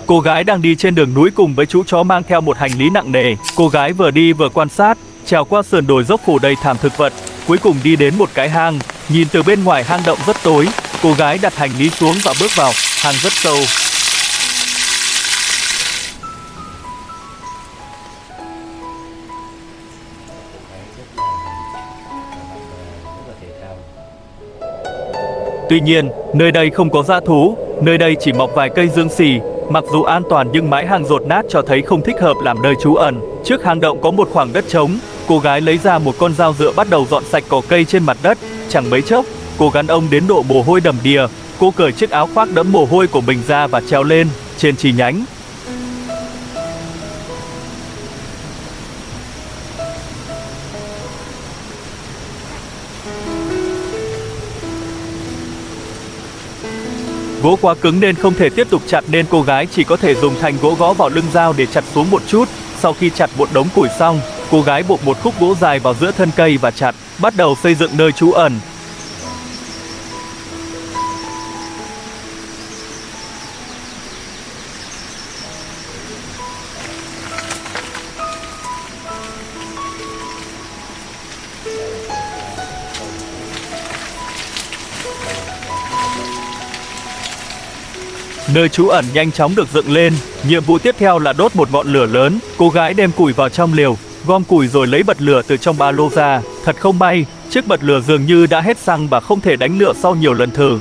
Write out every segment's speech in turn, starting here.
Cô gái đang đi trên đường núi cùng với chú chó mang theo một hành lý nặng nề. Cô gái vừa đi vừa quan sát, trèo qua sườn đồi dốc phủ đầy thảm thực vật, cuối cùng đi đến một cái hang. Nhìn từ bên ngoài hang động rất tối, cô gái đặt hành lý xuống và bước vào. Hang rất sâu. Tuy nhiên, nơi đây không có dã thú, nơi đây chỉ mọc vài cây dương xì. Mặc dù an toàn nhưng mái hang dột nát cho thấy không thích hợp làm nơi trú ẩn. Trước hang động có một khoảng đất trống, cô gái lấy ra một con dao dựa bắt đầu dọn sạch cỏ cây trên mặt đất. Chẳng mấy chốc, cô gắn ông đến độ mồ hôi đầm đìa. Cô cởi chiếc áo khoác đẫm mồ hôi của mình ra và treo lên trên chi nhánh. Gỗ quá cứng nên không thể tiếp tục chặt nên cô gái chỉ có thể dùng thanh gỗ gõ vào lưng dao để chặt xuống một chút. Sau khi chặt một đống củi xong, cô gái buộc một khúc gỗ dài vào giữa thân cây và chặt, bắt đầu xây dựng nơi trú ẩn. Nơi trú ẩn nhanh chóng được dựng lên. Nhiệm vụ tiếp theo là đốt một ngọn lửa lớn. Cô gái đem củi vào trong lều, gom củi rồi lấy bật lửa từ trong ba lô ra. Thật không may, chiếc bật lửa dường như đã hết xăng và không thể đánh lửa sau nhiều lần thử.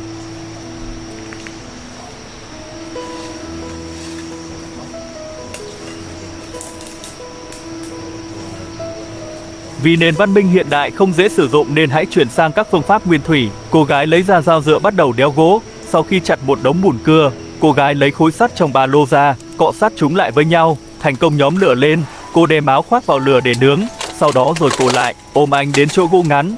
Vì nền văn minh hiện đại không dễ sử dụng nên hãy chuyển sang các phương pháp nguyên thủy. Cô gái lấy ra dao dựa bắt đầu đẽo gỗ. Sau khi chặt một đống mùn cưa, cô gái lấy khối sắt trong ba lô ra, cọ sát chúng lại với nhau, thành công nhóm lửa lên. Cô đem áo khoác vào lửa để nướng, sau đó rồi cô lại ôm anh đến chỗ gỗ ngắn.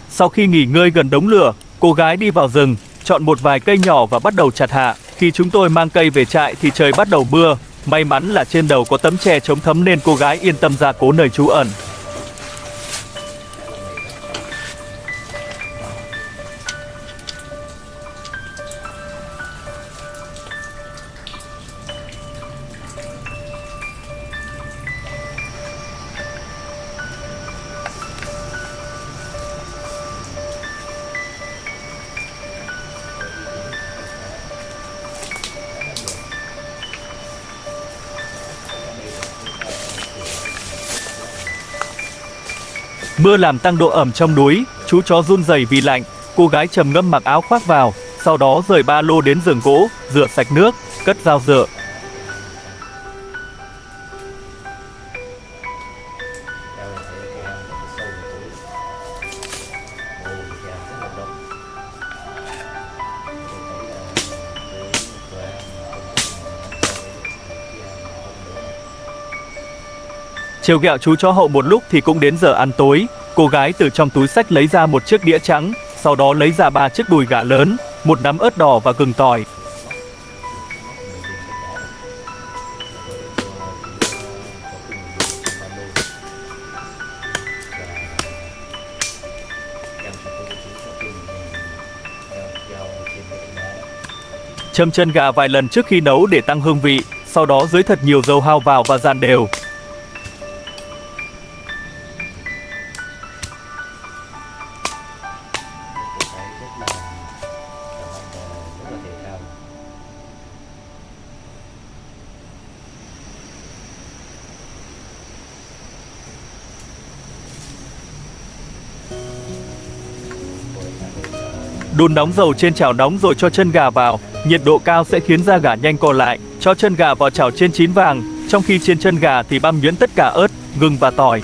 Sau khi nghỉ ngơi gần đống lửa, cô gái đi vào rừng, chọn một vài cây nhỏ và bắt đầu chặt hạ. Khi chúng tôi mang cây về trại thì trời bắt đầu mưa. May mắn là trên đầu có tấm che chống thấm nên cô gái yên tâm ra cố nơi trú ẩn. Mưa làm tăng độ ẩm trong núi, chú chó run rẩy vì lạnh. Cô gái trầm ngâm mặc áo khoác vào, sau đó rời ba lô đến giường gỗ, rửa sạch nước, cất dao dựa. Trêu ghẹo chú chó Hậu một lúc thì cũng đến giờ ăn tối. Cô gái từ trong túi xách lấy ra một chiếc đĩa trắng, sau đó lấy ra 3 chiếc đùi gà lớn, một nắm ớt đỏ và gừng tỏi. Châm chân gà vài lần trước khi nấu để tăng hương vị, sau đó rưới thật nhiều dầu hao vào và ràn đều. Đun nóng dầu trên chảo nóng rồi cho chân gà vào, nhiệt độ cao sẽ khiến da gà nhanh co lại. Cho chân gà vào chảo chiên chín vàng, trong khi chiên chân gà thì băm nhuyễn tất cả ớt, gừng và tỏi.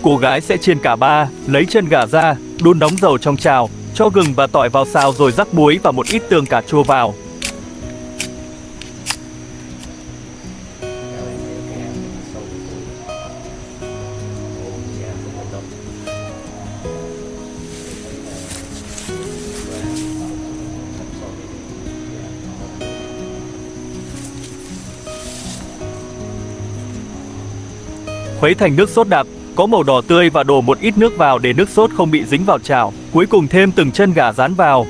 Cô gái sẽ chiên cả ba, lấy chân gà ra, đun nóng dầu trong chảo, cho gừng và tỏi vào xào rồi rắc muối và một ít tương cà chua vào. khuấy thành nước sốt đặc, có màu đỏ tươi và đổ một ít nước vào để nước sốt không bị dính vào chảo. Cuối cùng thêm từng chân gà rán vào.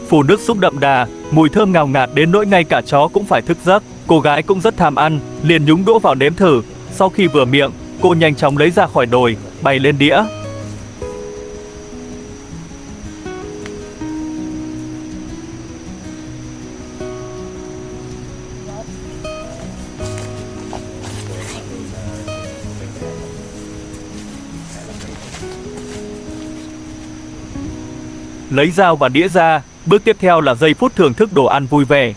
Phủ nước súp đậm đà, mùi thơm ngào ngạt đến nỗi ngay cả chó cũng phải thức giấc. Cô gái cũng rất tham ăn, liền nhúng đũa vào nếm thử. Sau khi vừa miệng, cô nhanh chóng lấy ra khỏi nồi, bày lên đĩa. Lấy dao và đĩa ra, bước tiếp theo là giây phút thưởng thức đồ ăn vui vẻ.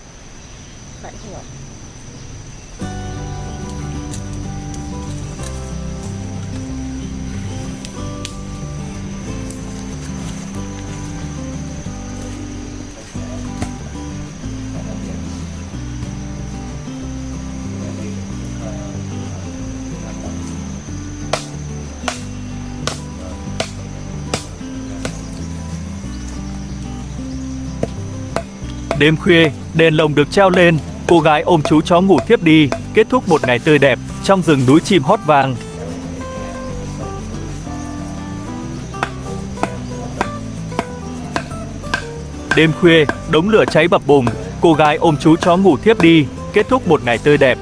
Đêm khuya, đèn lồng được treo lên, cô gái ôm chú chó ngủ thiếp đi, kết thúc một ngày tươi đẹp trong rừng núi chim hót vang. Đêm khuya, đống lửa cháy bập bùng, cô gái ôm chú chó ngủ thiếp đi, kết thúc một ngày tươi đẹp